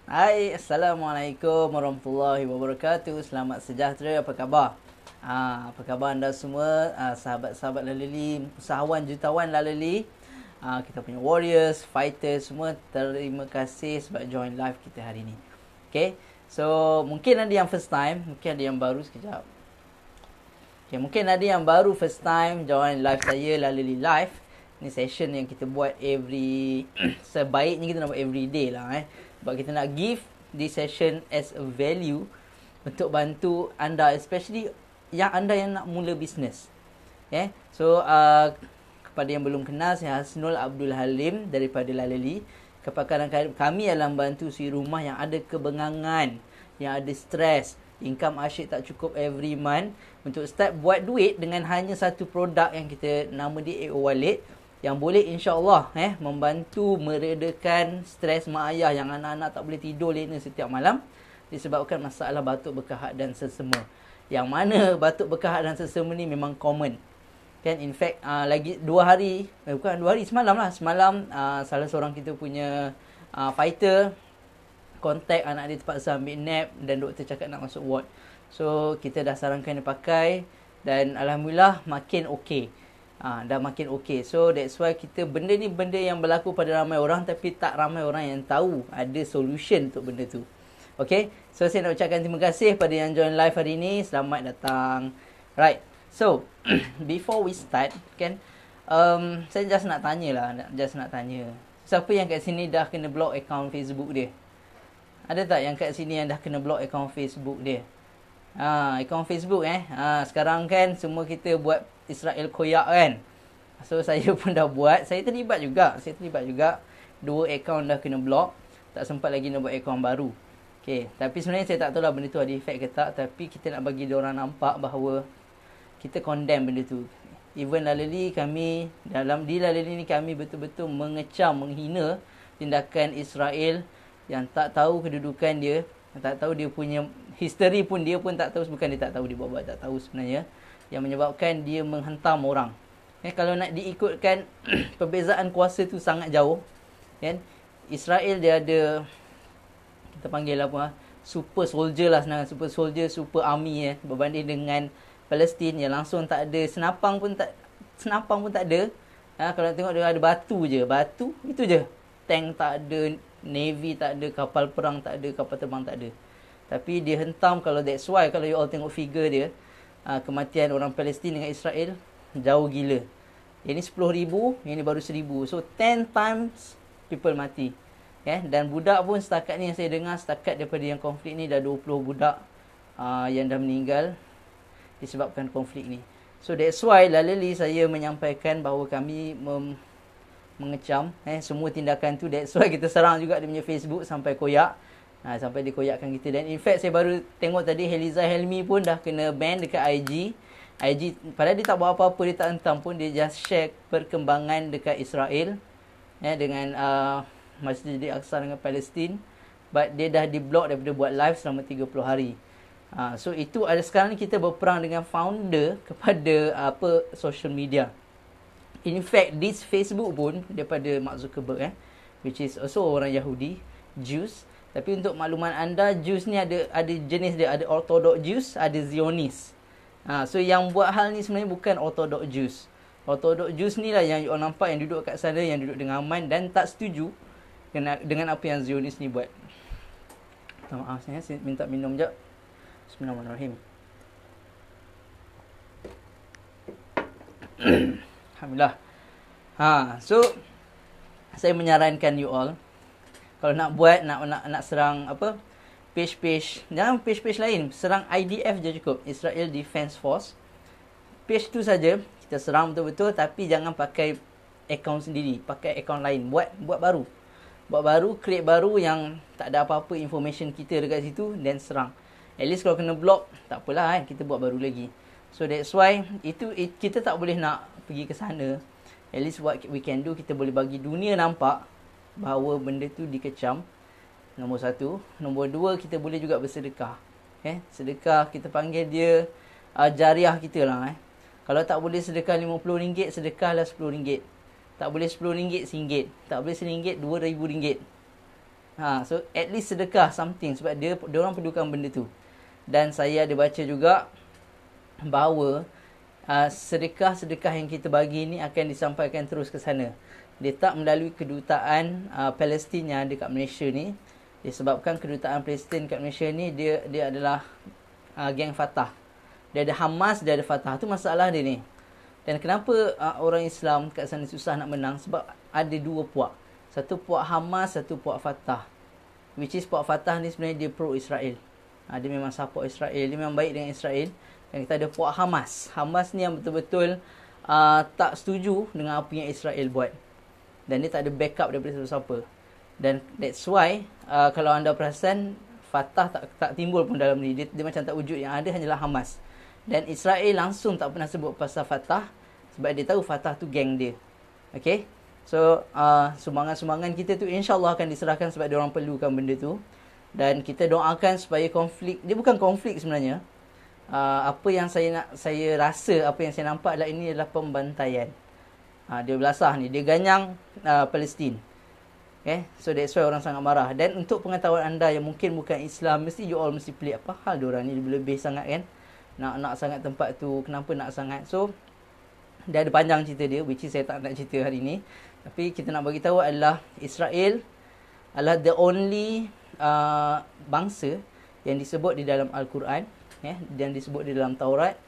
Hai, Assalamualaikum warahmatullahi wabarakatuh. Selamat sejahtera, apa khabar? Apa khabar anda semua, sahabat-sahabat Laleli, usahawan jutawan Laleli, kita punya warriors, fighters semua. Terima kasih sebab join live kita hari ni. Okay, so mungkin ada yang first time, mungkin ada yang baru sekejap. Okay, mungkin ada yang baru first time join live saya, Laleli Live. Ni session yang kita buat sebaiknya kita nak buat every day lah sebab kita nak give this session as a value untuk bantu anda, especially anda yang nak mula bisnes. So kepada yang belum kenal, saya Hasnul Abdul Halim daripada Laleli. Kepakaran kami adalah membantu si rumah yang ada kebengangan, yang ada stres, income asyik tak cukup every month, untuk start buat duit dengan hanya satu produk yang kita nama dia AO Wallet, yang boleh insya-Allah membantu meredakan stres mak ayah yang anak-anak tak boleh tidur lena setiap malam disebabkan masalah batuk berkahak dan selsema. Yang mana batuk berkahak dan selsema ni memang common. Kan, in fact lagi 2 hari, bukan 2 hari, semalam salah seorang kita punya fighter kontak anak dia terpaksa ambil nap dan doktor cakap nak masuk ward. So kita dah sarankan dia pakai dan alhamdulillah makin okey. Dah makin okey. So that's why benda ni benda yang berlaku pada ramai orang, tapi tak ramai orang yang tahu ada solution untuk benda tu. Okay, so saya nak ucapkan terima kasih pada yang join live hari ni. Selamat datang. Right, so before we start, kan, saya just nak tanya. Siapa yang kat sini dah kena block account Facebook dia? Ada tak yang kat sini yang dah kena block account Facebook dia? Account Facebook sekarang kan semua kita buat Israel koyak kan. So saya pun dah buat. Saya terlibat juga. 2 account dah kena block. Tak sempat lagi nak buat account baru. Okay, tapi sebenarnya saya tak tahu lah benda tu ada efek ke tak. Tapi kita nak bagi diorang nampak bahawa kita condemn benda tu. Even Laleli, kami di Laleli ni kami betul-betul mengecam, menghina tindakan Israel yang tak tahu kedudukan dia, yang tak tahu dia punya history pun, dia pun tak tahu. Bukan dia tak tahu, dia buat tak tahu sebenarnya, yang menyebabkan dia menghentam orang. Kalau nak diikutkan perbezaan kuasa tu sangat jauh, kan. Israel dia ada, kita panggil apa, super soldier lah sebenarnya, super soldier, super army berbanding dengan Palestin yang langsung tak ada senapang pun tak ada. Kalau nak tengok dia ada batu itu je. Tank tak ada, navy tak ada, kapal perang tak ada, kapal terbang tak ada. Tapi dia hentam. Kalau that's why kalau you all tengok figure dia, kematian orang Palestin dengan Israel jauh gila. Ini 10,000, ini baru 1,000. So 10 times people mati. Dan budak pun setakat ni yang saya dengar, setakat daripada yang konflik ni dah 20 budak yang dah meninggal disebabkan konflik ni. So that's why Laleli saya menyampaikan bahawa kami mengecam semua tindakan tu. That's why kita serang juga dia punya Facebook sampai koyak. Sampai dia koyakkan kita. Dan in fact saya baru tengok tadi Heliza Helmi pun dah kena ban dekat IG. Padahal dia tak buat apa-apa, dia tak hentam pun, dia just share perkembangan dekat Israel dengan Masjid Al-Aqsa dengan Palestin. But dia dah di-block daripada buat live selama 30 hari. So itu ada, sekarang ni kita berperang dengan founder kepada social media. In fact this Facebook pun daripada Mark Zuckerberg which is also orang Yahudi, Jews. Tapi untuk makluman anda, Jews ni ada jenis dia, ada Orthodox Jews, ada Zionis. So yang buat hal ni sebenarnya bukan Orthodox Jews. Orthodox Jews ni lah yang you all nampak, yang duduk kat sana, yang duduk dengan aman dan tak setuju dengan apa yang Zionis ni buat. Maaf saya minta minum jap. Bismillahirrahmanirrahim. Alhamdulillah. So saya menyarankan you all, kalau nak buat, nak serang page, jangan page lain, serang IDF je cukup, Israel Defense Force. Page tu saja kita serang betul-betul, tapi jangan pakai account sendiri, pakai account lain. Buat baru, create baru yang tak ada apa-apa information kita dekat situ, dan serang. At least kalau kena block, tak apalah kita buat baru lagi. So that's why kita tak boleh nak pergi ke sana. At least what we can do, kita boleh bagi dunia nampak bahawa benda tu dikecam. Nombor 1. Nombor 2, kita boleh juga bersedekah. Sedekah kita panggil dia jariah kita lah. Kalau tak boleh sedekah RM50, sedekahlah RM10. Tak boleh RM10, RM1. Tak boleh RM1, RM2,000. So at least sedekah something sebab dia orang perlukan benda tu. Dan saya ada baca juga bahawa sedekah-sedekah yang kita bagi ni akan disampaikan terus ke sana. Dia tak melalui kedutaan Palestin yang ada kat Malaysia ni. Disebabkan kedutaan Palestin kat Malaysia ni dia adalah geng Fatah. Dia ada Hamas, dia ada Fatah. Tu masalah dia ni. Dan kenapa orang Islam kat sana susah nak menang? Sebab ada dua puak. Satu puak Hamas, satu puak Fatah. Which is puak Fatah ni sebenarnya dia pro-Israel. Dia memang support Israel. Dia memang baik dengan Israel. Dan kita ada puak Hamas. Hamas ni yang betul-betul tak setuju dengan apa yang Israel buat. Dan dia tak ada backup daripada siapa-siapa. Dan that's why kalau anda perasan Fatah tak timbul pun dalam ni. Dia macam tak wujud. Yang ada hanyalah Hamas. Dan Israel langsung tak pernah sebut pasal Fatah. Sebab dia tahu Fatah tu geng dia. Okay. So sumbangan-sumbangan kita tu insyaAllah akan diserahkan sebab dia orang perlukan benda tu. Dan kita doakan supaya konflik, dia bukan konflik sebenarnya. Apa yang saya rasa, apa yang saya nampak adalah ini adalah pembantaian. Dia belasah ni, dia ganyang Palestin. Okay, so that's why orang sangat marah. Dan untuk pengetahuan anda yang mungkin bukan Islam, mesti you all mesti pelik, apa hal diorang ni lebih sangat kan? Nak sangat tempat tu, kenapa nak sangat? So dia ada panjang cerita dia, which is saya tak nak cerita hari ni. Tapi kita nak bagi tahu adalah Israel adalah the only bangsa yang disebut di dalam Al-Quran, dan disebut di dalam Taurat.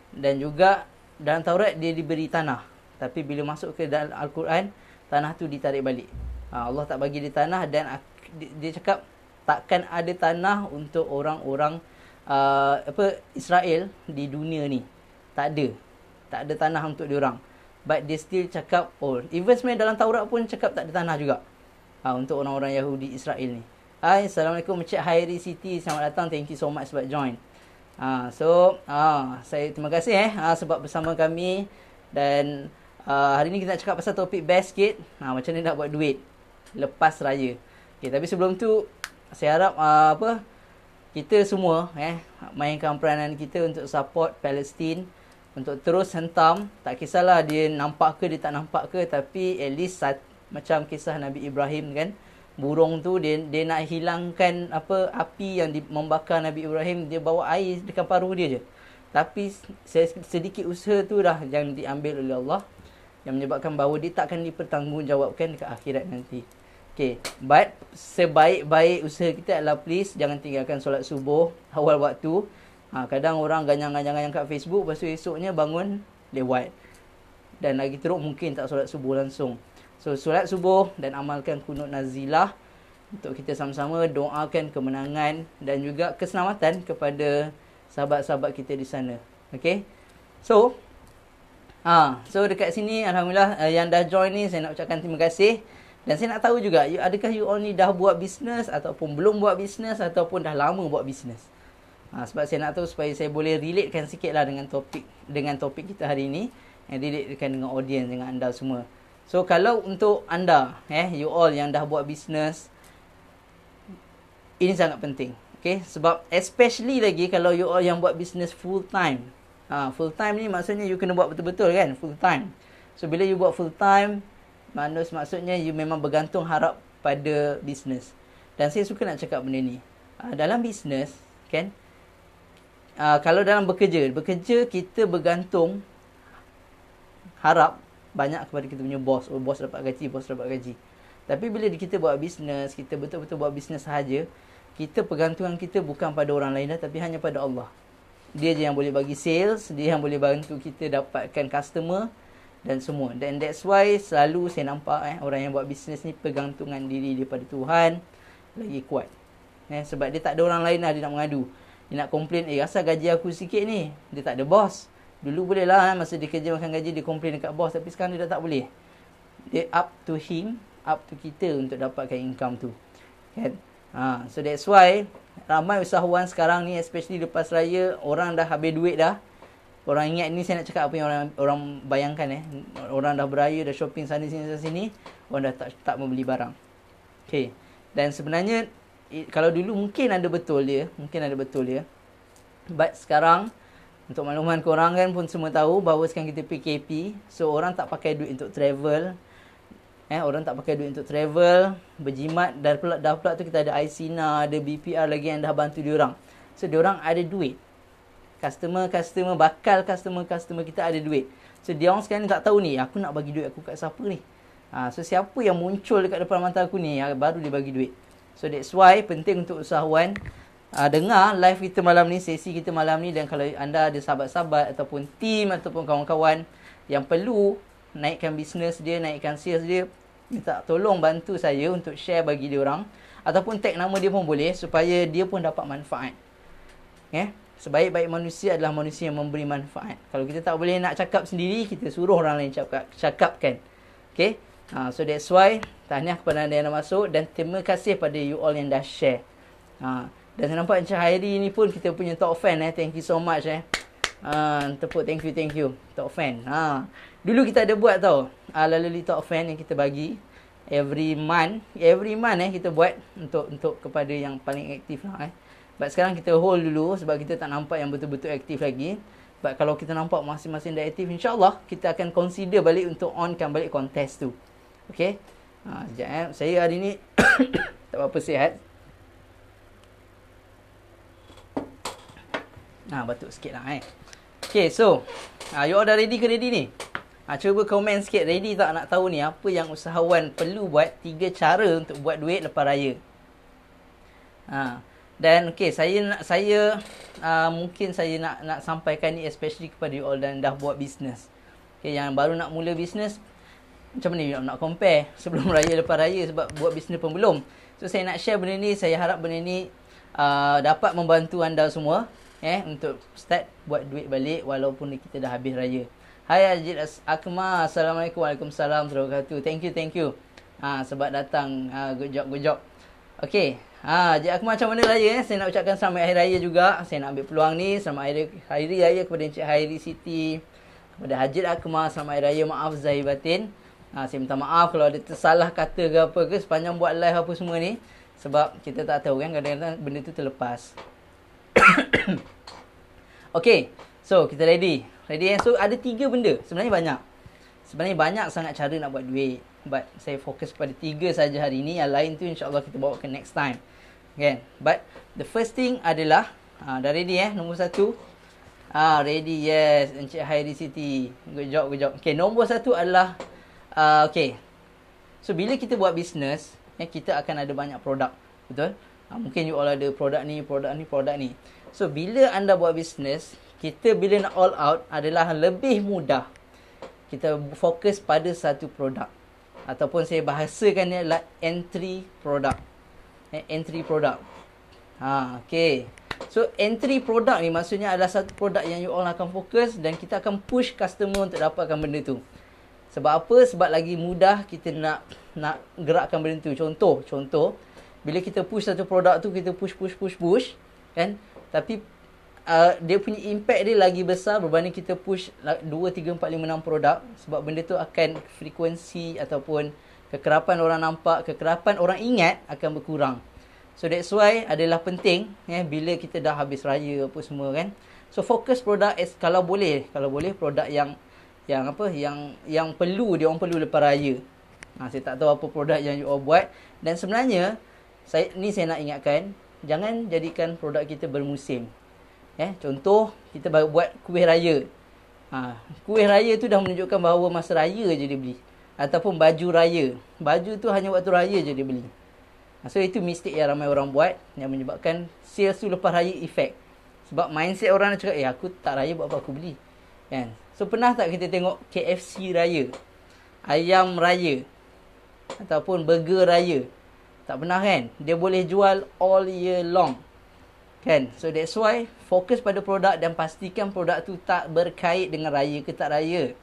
Dan juga dalam Taurat dia diberi tanah. Tapi bila masuk ke dalam Al-Quran, tanah tu ditarik balik. Allah tak bagi dia tanah. Dan dia cakap takkan ada tanah untuk orang-orang Israel di dunia ni. Tak ada tanah untuk diorang. But dia still cakap, even sebenarnya dalam Taurat pun cakap tak ada tanah juga untuk orang-orang Yahudi Israel ni. Hai, Assalamualaikum Encik Hairi Siti, selamat datang, thank you so much sebab join. Saya terima kasih sebab bersama kami. Dan hari ni kita nak cakap pasal topik best sikit, macam ni nak buat duit lepas raya. Okay, tapi sebelum tu saya harap kita semua mainkan peranan kita untuk support Palestin, untuk terus hentam. Tak kisahlah dia nampak ke dia tak nampak ke, tapi at least macam kisah Nabi Ibrahim kan, burung tu dia nak hilangkan api yang membakar Nabi Ibrahim, dia bawa air dekat paruh dia je. Tapi sedikit usaha tu dah yang diambil oleh Allah, yang menyebabkan bahawa dia takkan dipertanggungjawabkan dekat akhirat nanti. Okay, but sebaik-baik usaha kita adalah please jangan tinggalkan solat subuh awal waktu. Kadang orang ganyang-ganyang kat Facebook, lepas tu esoknya bangun lewat. Dan lagi teruk mungkin tak solat subuh langsung. So solat subuh dan amalkan kunut nazilah untuk kita sama-sama doakan kemenangan dan juga keselamatan kepada sahabat-sahabat kita di sana. Okay. So dekat sini alhamdulillah yang dah join ni saya nak ucapkan terima kasih. Dan saya nak tahu juga, adakah you all ni dah buat bisnes ataupun belum buat bisnes ataupun dah lama buat bisnes. Sebab saya nak tahu supaya saya boleh relatekan sikit lah dengan topik kita hari ni, relatekan dengan audience, dengan anda semua. So kalau untuk anda you all yang dah buat bisnes, ini sangat penting. Okay, sebab especially lagi kalau you all yang buat bisnes full time. Full time ni maksudnya you kena buat betul-betul kan, full time. So bila you buat full time, maksudnya you memang bergantung harap pada bisnes. Dan saya suka nak cakap benda ni. Dalam bisnes kan, kalau dalam bekerja kita bergantung harap banyak kepada kita punya bos. Bos dapat gaji. Tapi bila kita buat bisnes, kita betul-betul buat bisnes sahaja, kita pergantungan kita bukan pada orang lain tapi hanya pada Allah. Dia je yang boleh bagi sales, dia yang boleh bantu kita dapatkan customer dan semua. Dan that's why selalu saya nampak orang yang buat bisnes ni pergantungan diri daripada Tuhan lagi kuat. Sebab dia tak ada orang lain dia nak mengadu. Dia nak komplain, asal gaji aku sikit ni. Dia tak ada bos. Dulu boleh lah masa dia kerja makan gaji dia komplain dekat bos, tapi sekarang dia dah tak boleh. Dia up to him, up to kita untuk dapatkan income tu. Kan? So that's why ramai usahawan sekarang ni, especially lepas raya, orang dah habis duit dah. Orang ingat ni, saya nak cakap apa yang orang bayangkan orang dah beraya, dah shopping sana sini, orang dah tak membeli barang. Okay. Dan sebenarnya kalau dulu mungkin ada betul dia. But sekarang, untuk makluman korang kan pun semua tahu bahawa sekarang kita PKP. So orang tak pakai duit untuk travel. Orang tak pakai duit untuk travel, berjimat. Dan pula tu kita ada iSina, ada BPR lagi yang dah bantu diorang. So diorang ada duit. Bakal customer kita ada duit. So dia orang sekarang ni tak tahu ni, aku nak bagi duit aku kat siapa ni. So siapa yang muncul dekat depan mata aku ni, baru dia bagi duit. So that's why penting untuk usahawan dengar live kita malam ni, sesi kita malam ni. Dan kalau anda ada sahabat-sahabat ataupun team ataupun kawan-kawan yang perlu naikkan bisnes dia, naikkan sales dia, minta tolong bantu saya untuk share bagi dia orang, ataupun tag nama dia pun boleh, supaya dia pun dapat manfaat. Sebaik-baik manusia adalah manusia yang memberi manfaat. Kalau kita tak boleh nak cakap sendiri, kita suruh orang lain cakapkan. Okay. So that's why tahniah kepada anda yang dah masuk, dan terima kasih pada you all yang dah share. Dan saya nampak Encik Hairi ni pun kita punya top fan. Thank you so much. Tepuk thank you top fan. Dulu kita ada buat tau, Laluli top fan yang kita bagi every month kita buat untuk kepada yang paling aktif lah. But sekarang kita hold dulu sebab kita tak nampak yang betul-betul aktif lagi. But kalau kita nampak masing-masing dah aktif, insyaAllah kita akan consider balik untuk onkan balik kontes tu. Okay. Sekejap saya hari ni tak apa-apa, sihat. Batuk sikit lah Okay, so you all dah ready ke ready ni? Cuba komen sikit, ready tak nak tahu ni apa yang usahawan perlu buat, 3 cara untuk buat duit lepas raya. Dan okay, mungkin saya nak sampaikan ni especially kepada you all dan dah buat bisnes. Okay, yang baru nak mula bisnes, macam mana you nak compare sebelum raya lepas raya, sebab buat bisnes pun belum. So saya nak share benda ni, saya harap benda ni dapat membantu anda semua untuk start buat duit balik walaupun kita dah habis raya. Hai Ajit Akmal, Assalamualaikum, Waalaikumsalam warahmatullahi wabarakatuh. Thank you sebab datang. Good job. Okay, Ajit Akmal, macam mana raya? Saya nak ucapkan selamat hari raya juga. Saya nak ambil peluang ni, selamat hari raya kepada Encik Hairi Siti, kepada Ajit Akmal, selamat hari raya. Maaf zahir batin. Saya minta maaf kalau ada tersalah kata ke apa ke sepanjang buat live apa semua ni, sebab kita tak tahu kan, kadang-kadang benda tu terlepas. Okay, so kita ready. So ada 3 benda. Sebenarnya banyak sangat cara nak buat duit, but saya fokus pada 3 saja hari ni. Yang lain tu insyaAllah kita bawa ke next time. Okay. But the first thing adalah dah ready nombor 1. Ready, yes, Encik Hairi Siti. Good job. Okay, nombor 1 adalah okay. So bila kita buat bisnes, kita akan ada banyak produk. Betul? Mungkin you all ada produk ni. So bila anda buat bisnes, kita bila nak all out adalah lebih mudah. Kita fokus pada satu produk, ataupun saya bahasakan ni adalah entry product. Okay. So entry product ni maksudnya adalah satu produk yang you all akan fokus, dan kita akan push customer untuk dapatkan benda tu. Sebab apa? Sebab lagi mudah kita nak gerakkan benda tu. Contoh, bila kita push satu produk tu, kita push kan, tapi dia punya impact dia lagi besar berbanding kita push 2, 3, 4, 5, 6 produk. Sebab benda tu akan frekuensi ataupun kekerapan orang nampak, kekerapan orang ingat akan berkurang. So that's why adalah penting bila kita dah habis raya apa semua kan. So fokus produk kalau boleh produk yang perlu dia orang perlu lepas raya. Saya tak tahu apa produk yang you all buat. Dan sebenarnya saya nak ingatkan, jangan jadikan produk kita bermusim. Contoh, kita baru buat kuih raya. Kuih raya tu dah menunjukkan bahawa masa raya je dia beli. Ataupun baju raya. Baju tu hanya waktu raya je dia beli. So itu mistake yang ramai orang buat, yang menyebabkan sales tu lepas raya effect. Sebab mindset orang nak cakap, aku tak raya buat apa aku beli. Kan? So pernah tak kita tengok KFC raya, ayam raya, ataupun burger raya? Tak pernah kan? Dia boleh jual all year long. Kan? So that's why fokus pada produk dan pastikan produk tu tak berkait dengan raya ke tak raya.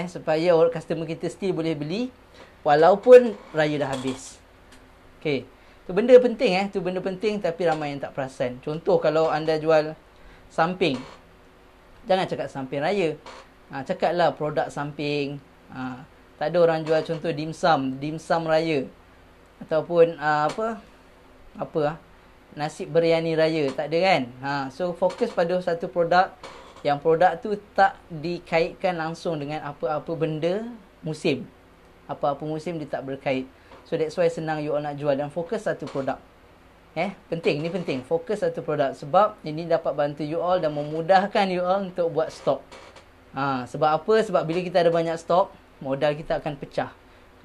Supaya customer kita still boleh beli walaupun raya dah habis. Okay. Tu benda penting tu benda penting, tapi ramai yang tak perasan. Contoh, kalau anda jual samping, jangan cakap samping raya. Cakaplah produk samping. Tak ada orang jual contoh dimsum raya. Ataupun nasi biryani raya, tak ada kan. So fokus pada satu produk, yang produk tu tak dikaitkan langsung dengan apa-apa benda musim. Apa-apa musim dia tak berkait. So that's why senang you all nak jual dan fokus satu produk. Penting, ni penting. Fokus satu produk sebab ini dapat bantu you all dan memudahkan you all untuk buat stok. Sebab apa? Sebab bila kita ada banyak stok, modal kita akan pecah.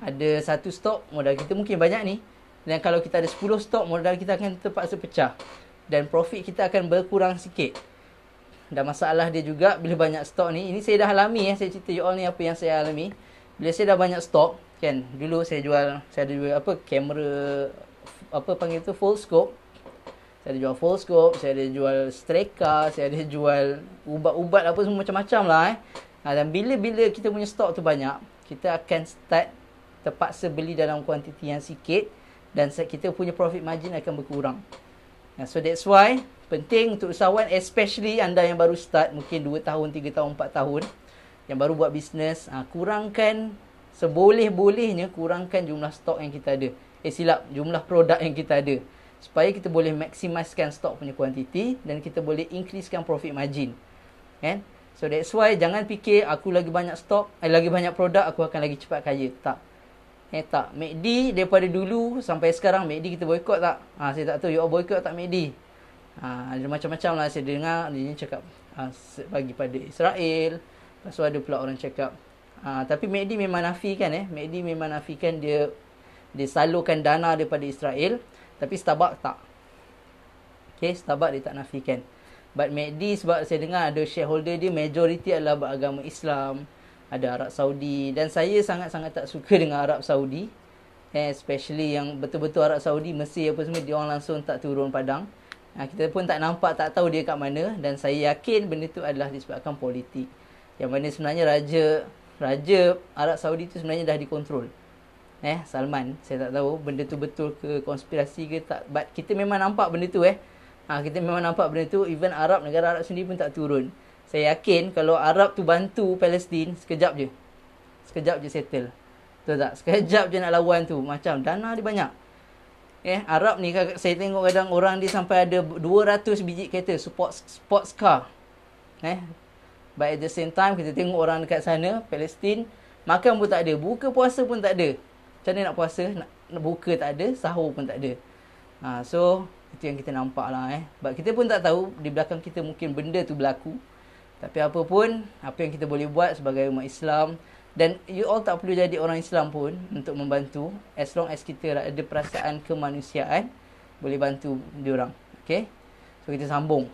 Ada satu stok, modal kita mungkin banyak ni. Dan kalau kita ada 10 stok, modal kita akan terpaksa pecah. Dan profit kita akan berkurang sikit. Dan masalah dia juga bila banyak stok ni, ini saya dah alami saya cerita you all ni apa yang saya alami. Bila saya dah banyak stok, kan, dulu saya ada jual kamera panggil tu full scope. Saya ada jual full scope, saya ada jual Streka, saya ada jual ubat-ubat apa semua macam-macam lah dan bila kita punya stok tu banyak, kita akan start terpaksa beli dalam kuantiti yang sikit dan kita punya profit margin akan berkurang. So that's why penting untuk usahawan, especially anda yang baru start, mungkin 2 tahun, 3 tahun, 4 tahun yang baru buat bisnes, kurangkan seboleh-bolehnya, kurangkan jumlah stok yang kita ada. Jumlah produk yang kita ada. Supaya kita boleh maksimiskan stok punya kuantiti dan kita boleh increasekan profit margin. Kan? So that's why jangan fikir aku lagi banyak stok, lagi banyak produk aku akan lagi cepat kaya. Tak. Tak. MACD daripada dulu sampai sekarang, MACD kita boycott tak? Saya tak tahu you all boycott tak MACD. Ada macam-macam lah saya dengar. Dia cakap bagi pada Israel. Lepas tu ada pula orang cakap tapi MACD memang nafikan MACD memang nafikan dia salurkan dana daripada Israel. Tapi Starbucks tak. Starbucks dia tak nafikan. But MACD sebab saya dengar ada shareholder dia majority adalah beragama Islam, ada Arab Saudi, dan saya sangat-sangat tak suka dengan Arab Saudi. Especially yang betul-betul Arab Saudi, Mesir apa semua, dia orang langsung tak turun padang. Kita pun tak nampak, tak tahu dia kat mana, dan saya yakin benda tu adalah disebabkan politik. Yang mana sebenarnya Raja Arab Saudi tu sebenarnya dah dikontrol. Salman, saya tak tahu benda tu betul ke konspirasi ke tak, but kita memang nampak benda tu kita memang nampak benda tu. Even negara Arab sendiri pun tak turun. Saya yakin kalau Arab tu bantu Palestin, sekejap je settle. Betul tak? Sekejap je nak lawan tu, macam dana dia banyak. Arab ni saya tengok kadang orang dia sampai ada 200 biji kereta sports car. But at the same time kita tengok orang dekat sana Palestin, makan pun tak ada, buka puasa pun tak ada. Macam mana nak puasa? Nak buka tak ada, sahur pun tak ada. So itu yang kita nampak lah. But kita pun tak tahu di belakang kita mungkin benda tu berlaku. Tapi apa pun, apa yang kita boleh buat sebagai umat Islam, dan you all tak perlu jadi orang Islam pun untuk membantu. As long as kita ada perasaan kemanusiaan, boleh bantu diorang. So kita sambung.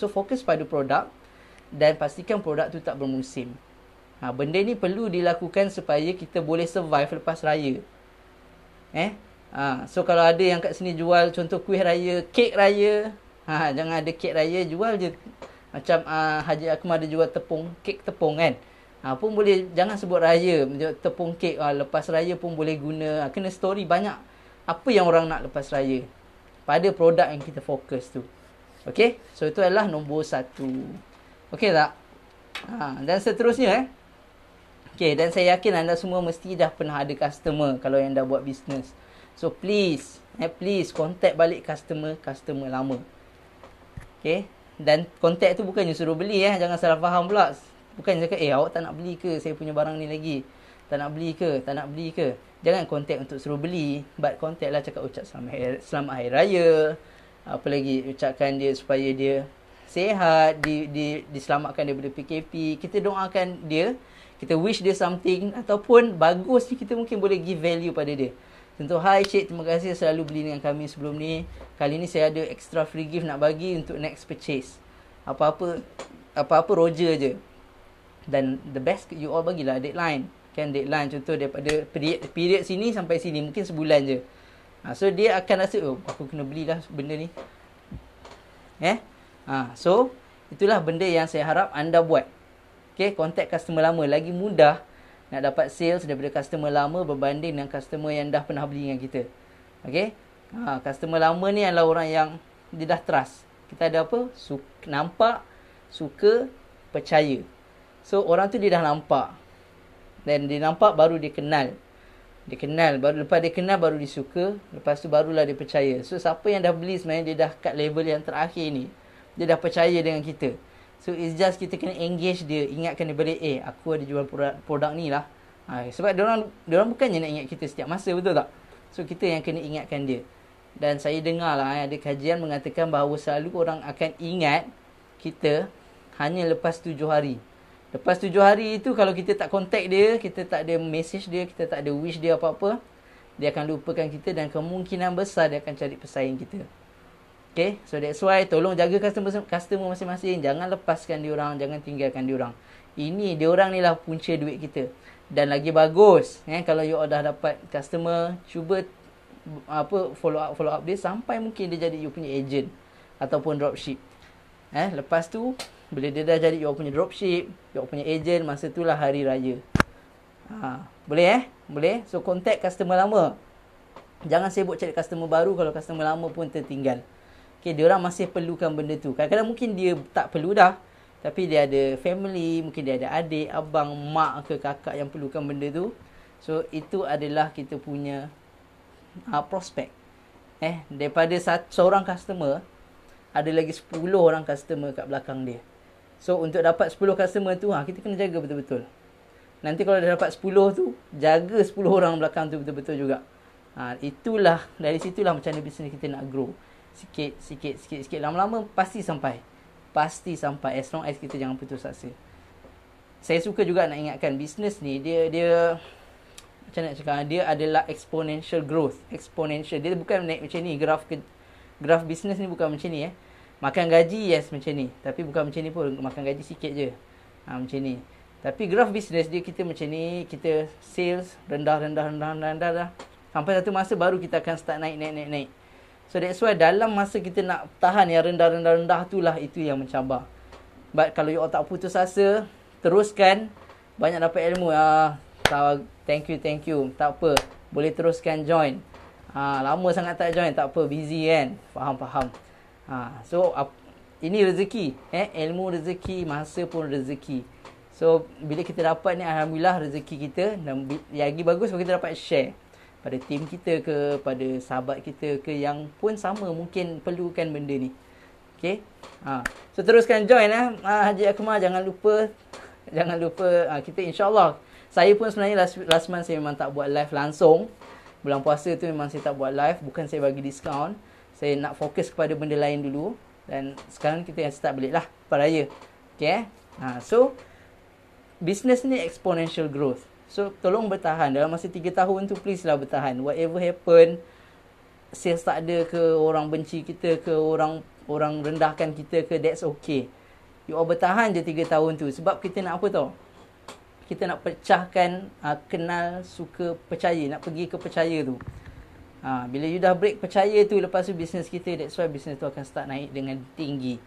So fokus pada produk dan pastikan produk tu tak bermusim. Benda ni perlu dilakukan supaya kita boleh survive lepas raya. So kalau ada yang kat sini jual contoh kuih raya, kek raya, jangan ada kek raya, jual je. Macam Haji Akmal ada jual kek tepung kan. Pun boleh, jangan sebut raya, tepung kek, lepas raya pun boleh guna. Kena story banyak. Apa yang orang nak lepas raya pada produk yang kita fokus tu. So itu adalah nombor 1. Tak? Dan seterusnya dan saya yakin anda semua mesti dah pernah ada customer kalau yang dah buat bisnes. So please contact balik customer lama. Dan contact tu bukannya suruh beli jangan salah faham pula. Bukan cakap awak tak nak beli ke saya punya barang ni lagi? Tak nak beli ke? Jangan contact untuk suruh beli, but contact lah, cakap ucap selamat hari raya. Apa lagi, ucapkan dia supaya dia sihat, diselamatkan daripada PKP. Kita doakan dia, kita wish dia something, ataupun bagus ni kita mungkin boleh give value pada dia. Contoh, hi Cik, terima kasih selalu beli dengan kami sebelum ni. Kali ni saya ada extra free gift nak bagi untuk next purchase. Apa-apa roger je. Dan the best, you all bagilah deadline. Deadline contoh daripada period sini sampai sini, mungkin sebulan je. So dia akan rasa, aku kena belilah benda ni. So itulah benda yang saya harap anda buat. Contact customer lama. Lagi mudah nak dapat sales daripada customer lama berbanding dengan customer yang dah pernah beli dengan kita. Customer lama ni adalah orang yang dia dah trust. Kita ada apa? Nampak, suka, percaya. So orang tu dia dah nampak. Dan dia nampak baru dia kenal. Lepas dia kenal baru dia suka. Lepas tu barulah dia percaya. So siapa yang dah beli sebenarnya dia dah kat level yang terakhir ni. Dia dah percaya dengan kita. So it's just kita kena engage dia. Ingatkan dia balik, aku ada jual produk ni lah. Sebab diorang bukannya nak ingat kita setiap masa, betul tak? So kita yang kena ingatkan dia. Dan saya dengar lah ada kajian mengatakan bahawa selalu orang akan ingat kita hanya lepas 7 hari. Lepas 7 hari itu kalau kita tak contact dia, kita tak ada message dia, kita tak ada wish dia apa-apa, dia akan lupakan kita dan kemungkinan besar dia akan cari pesaing kita. Okay, so that's why tolong jaga customer masing-masing. Jangan lepaskan diorang, jangan tinggalkan diorang. Ini diorang ni lah punca duit kita. Dan lagi bagus kalau you dah dapat customer, cuba follow up dia sampai mungkin dia jadi you punya agent ataupun dropship. Lepas tu bila dia dah jadi you punya dropship, you punya agent, masa tu lah hari raya. Boleh boleh. So contact customer lama. Jangan sibuk cari customer baru kalau customer lama pun tertinggal. Okay, dia orang masih perlukan benda tu. Kadang-kadang mungkin dia tak perlu dah, tapi dia ada family, mungkin dia ada adik, abang, mak ke kakak yang perlukan benda tu. So itu adalah kita punya prospek. Daripada seorang customer, ada lagi 10 orang customer kat belakang dia. So untuk dapat 10 customer tu, kita kena jaga betul-betul. Nanti kalau dah dapat 10 tu, jaga 10 orang belakang tu betul-betul juga. Itulah, dari situlah macam mana bisnes kita nak grow. Sikit. Lama-lama pasti sampai. As long as kita jangan putus asa. Saya suka juga nak ingatkan bisnes ni dia macam nak cakap, dia adalah exponential growth. Exponential. Dia bukan naik macam ni. Graf bisnes ni bukan macam ni. Makan gaji yes macam ni. Tapi bukan macam ni pun. Makan gaji sikit je. Macam ni. Tapi graf bisnes dia kita macam ni. Kita sales rendah. Sampai satu masa baru kita akan start naik. So that's why dalam masa kita nak tahan yang rendah itulah itu yang mencabar. But kalau you all tak putus asa, teruskan. Banyak dapat ilmu. Thank you. Tak apa. Boleh teruskan join. Lama sangat tak join. Tak apa. Busy kan. Faham. So ini rezeki. Ilmu rezeki. Masa pun rezeki. So bila kita dapat ni, alhamdulillah rezeki kita. Dan lagi bagus kalau kita dapat share pada tim kita ke, pada sahabat kita ke yang pun sama mungkin perlukan benda ni. Okay. So teruskan join Haji Akmal. Jangan lupa kita insyaAllah. Saya pun sebenarnya last month saya memang tak buat live langsung. Bulan puasa tu memang saya tak buat live. Bukan saya bagi diskaun. Saya nak fokus kepada benda lain dulu. Dan sekarang kita yang start balik lah Paraya. Okay. So business ni exponential growth. So tolong bertahan. Dalam masa 3 tahun tu please lah bertahan. Whatever happen, sales tak ada ke, orang benci kita ke, orang rendahkan kita ke, that's okay. You all bertahan je 3 tahun tu. Sebab kita nak apa tau? Kita nak pecahkan kenal, suka, percaya. Nak pergi ke percaya tu. Bila you dah break percaya tu, lepas tu business kita, that's why business tu akan start naik dengan tinggi.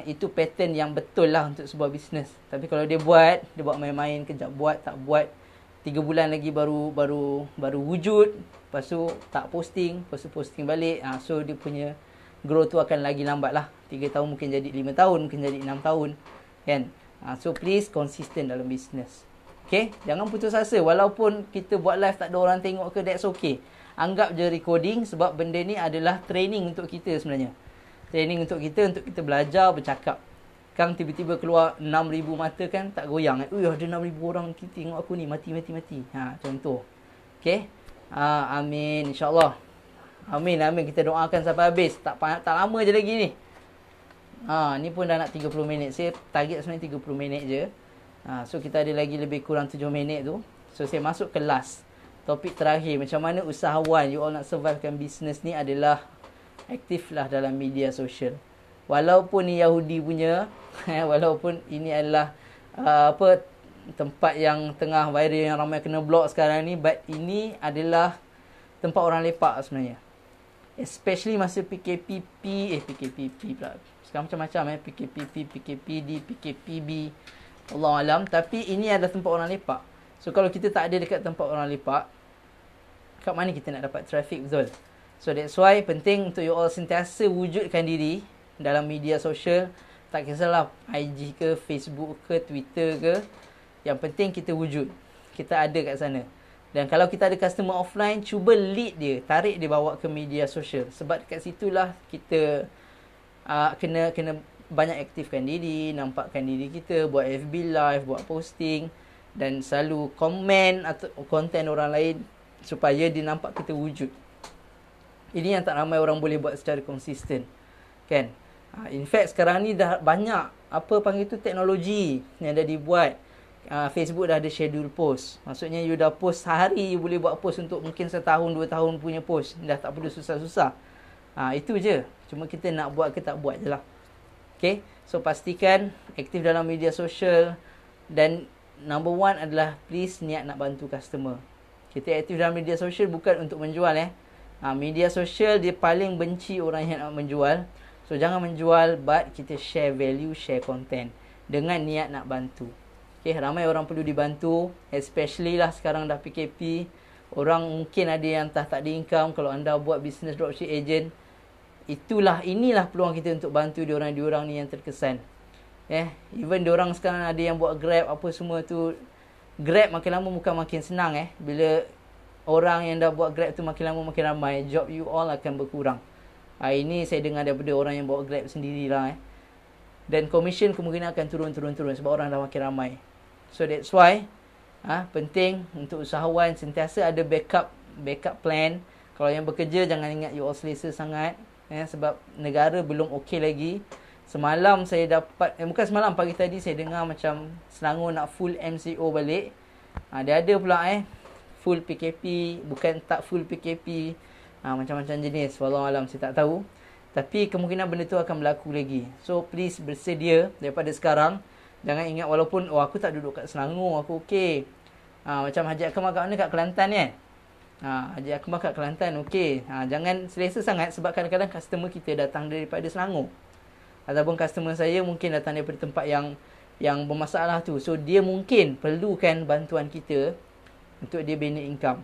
Itu pattern yang betul lah untuk sebuah business. Tapi kalau dia buat main-main, kejap buat, tak buat, 3 bulan lagi baru wujud, lepas tu tak posting, lepas tu posting balik, so dia punya growth tu akan lagi lambat lah. 3 tahun mungkin jadi 5 tahun, mungkin jadi 6 tahun kan. So please consistent dalam business. Okay, jangan putus asa. Walaupun kita buat live tak ada orang tengok ke, that's okay. Anggap je recording, sebab benda ni adalah training untuk kita sebenarnya. Training untuk kita belajar bercakap. Kang tiba-tiba keluar 6,000 mata kan, tak goyang. Ada 6,000 orang tengok aku ni, mati. Contoh. Okay. Amin, insyaAllah. Amin. Kita doakan sampai habis. Tak lama je lagi ni. Ni pun dah nak 30 minit. Saya target sebenarnya 30 minit je. So kita ada lagi lebih kurang 7 minit tu. So saya masuk ke last. Topik terakhir. Macam mana usahawan, you all nak survivekan business ni adalah aktiflah dalam media sosial. Walaupun ni Yahudi punya, walaupun ini adalah tempat yang tengah viral, yang ramai kena block sekarang ni, but ini adalah tempat orang lepak sebenarnya. Especially masa PKPP pula. Sekarang macam-macam PKPP, PKPD, PKPB, Allah alam. Tapi ini adalah tempat orang lepak. So kalau kita tak ada dekat tempat orang lepak, kat mana kita nak dapat traffic, betul? So that's why penting untuk you all sentiasa wujudkan diri dalam media sosial. Tak kisahlah IG ke, Facebook ke, Twitter ke. Yang penting kita wujud. Kita ada kat sana. Dan kalau kita ada customer offline, cuba lead dia. Tarik dia bawa ke media sosial. Sebab dekat situlah kita kena banyak aktifkan diri, nampakkan diri kita, buat FB live, buat posting. dan selalu komen atau konten orang lain supaya dia nampak kita wujud. Ini yang tak ramai orang boleh buat secara konsisten, kan? In fact sekarang ni dah banyak teknologi yang dah dibuat. Facebook dah ada schedule post. Maksudnya you dah post sehari, you boleh buat post untuk mungkin setahun, 2 tahun punya post. Dah tak perlu susah-susah. Itu je. Cuma kita nak buat ke tak buat je lah. Okay. So pastikan aktif dalam media sosial. Dan number one adalah please niat nak bantu customer. Kita aktif dalam media sosial bukan untuk menjual. Media sosial dia paling benci orang yang nak menjual. So jangan menjual, but kita share value, share content dengan niat nak bantu. Okay, ramai orang perlu dibantu, especially lah sekarang dah PKP. Orang mungkin ada yang tak ada income. Kalau anda buat business dropship agent, inilah peluang kita untuk bantu diorang ni yang terkesan. Even diorang sekarang ada yang buat Grab apa semua tu. Grab makin lama bukan makin senang. Bila orang yang dah buat Grab tu makin lama makin ramai, job you all akan berkurang. Ini saya dengar daripada orang yang bawa Grab sendirilah. Dan commission kemungkinan akan turun sebab orang dah makin ramai. So that's why penting untuk usahawan sentiasa ada backup plan. Kalau yang bekerja jangan ingat you all selesa sangat, sebab negara belum okey lagi. Semalam saya dapat bukan semalam, pagi tadi saya dengar macam Selangor nak full MCO balik. Dia ada pula full PKP, bukan tak full PKP. Macam-macam jenis, wallahualam saya tak tahu. Tapi kemungkinan benda tu akan berlaku lagi. So please bersedia daripada sekarang. Jangan ingat walaupun aku tak duduk kat Selangor, aku okey. Macam Haji Akmal kat mana, kat Kelantan kan. Haji Akmal kat Kelantan okey. Jangan selesa sangat sebab kadang-kadang customer kita datang daripada Selangor. Ataupun customer saya mungkin datang daripada tempat yang bermasalah tu. So dia mungkin perlukan bantuan kita untuk dia bina income.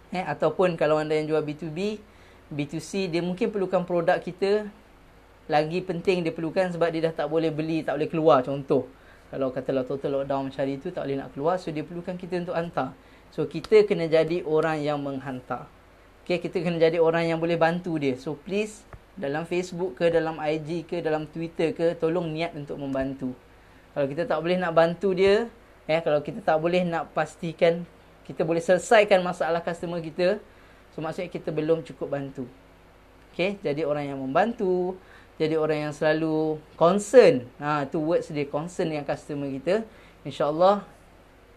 Ataupun kalau anda yang jual B2B, B2C, dia mungkin perlukan produk kita. Lagi penting dia perlukan sebab dia dah tak boleh beli, tak boleh keluar. Contoh, kalau katalah total lockdown macam hari tu, tak boleh nak keluar. So dia perlukan kita untuk hantar. So kita kena jadi orang yang menghantar. Okay, kita kena jadi orang yang boleh bantu dia. So please, dalam Facebook ke, dalam IG ke, dalam Twitter ke, tolong niat untuk membantu. Kalau kita tak boleh nak bantu dia, kalau kita tak boleh nak pastikan kita boleh selesaikan masalah customer kita, so maksudnya kita belum cukup bantu. Okay, jadi orang yang membantu, jadi orang yang selalu concern. Tu words dia, concern dengan customer kita. InsyaAllah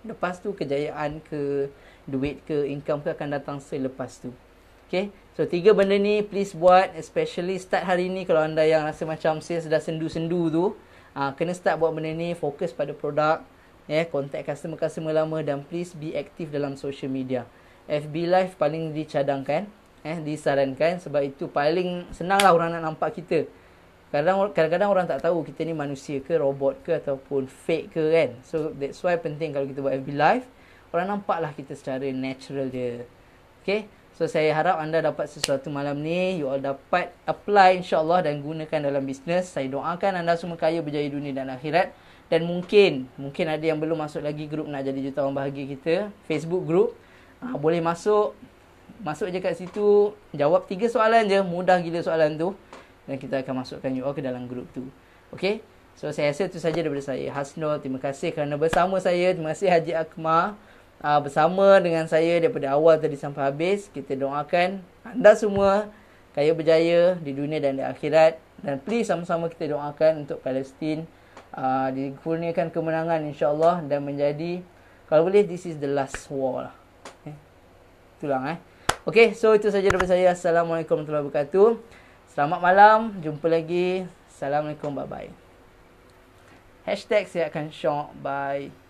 lepas tu kejayaan ke, duit ke, income ke akan datang selepas tu. Okay, so 3 benda ni please buat. Especially start hari ni. Kalau anda yang rasa macam saya dah sendu-sendu tu, kena start buat benda ni. Fokus pada produk, contact customer-customer lama. Dan please be aktif dalam social media. FB Live paling dicadangkan, disarankan. Sebab itu paling senang lah orang nak nampak kita. Kadang-kadang orang tak tahu kita ni manusia ke, robot ke, ataupun fake ke kan. So that's why penting kalau kita buat FB Live, orang nampaklah kita secara natural dia. Okay, so saya harap anda dapat sesuatu malam ni. You all dapat apply insyaAllah dan gunakan dalam bisnes. Saya doakan anda semua kaya, berjaya dunia dan akhirat. Dan mungkin ada yang belum masuk lagi grup Nak Jadi Jutawan Bahagia kita, Facebook group. Boleh masuk je kat situ. Jawab 3 soalan je, mudah gila soalan tu. Dan kita akan masukkan you all ke dalam grup tu. Okay, so saya rasa itu saja daripada saya, Hasnul. Terima kasih kerana bersama saya. Terima kasih Haji Akmal bersama dengan saya daripada awal tadi sampai habis. Kita doakan anda semua kaya berjaya di dunia dan di akhirat. Dan please sama-sama kita doakan untuk Palestin dikurniakan kemenangan insyaAllah. Dan menjadi, kalau boleh, this is the last war lah. Itulah Okay, so itu saja daripada saya. Assalamualaikum warahmatullahi wabarakatuh. Selamat malam. Jumpa lagi. Assalamualaikum. Bye-bye. Hashtag saya akan syok. Bye.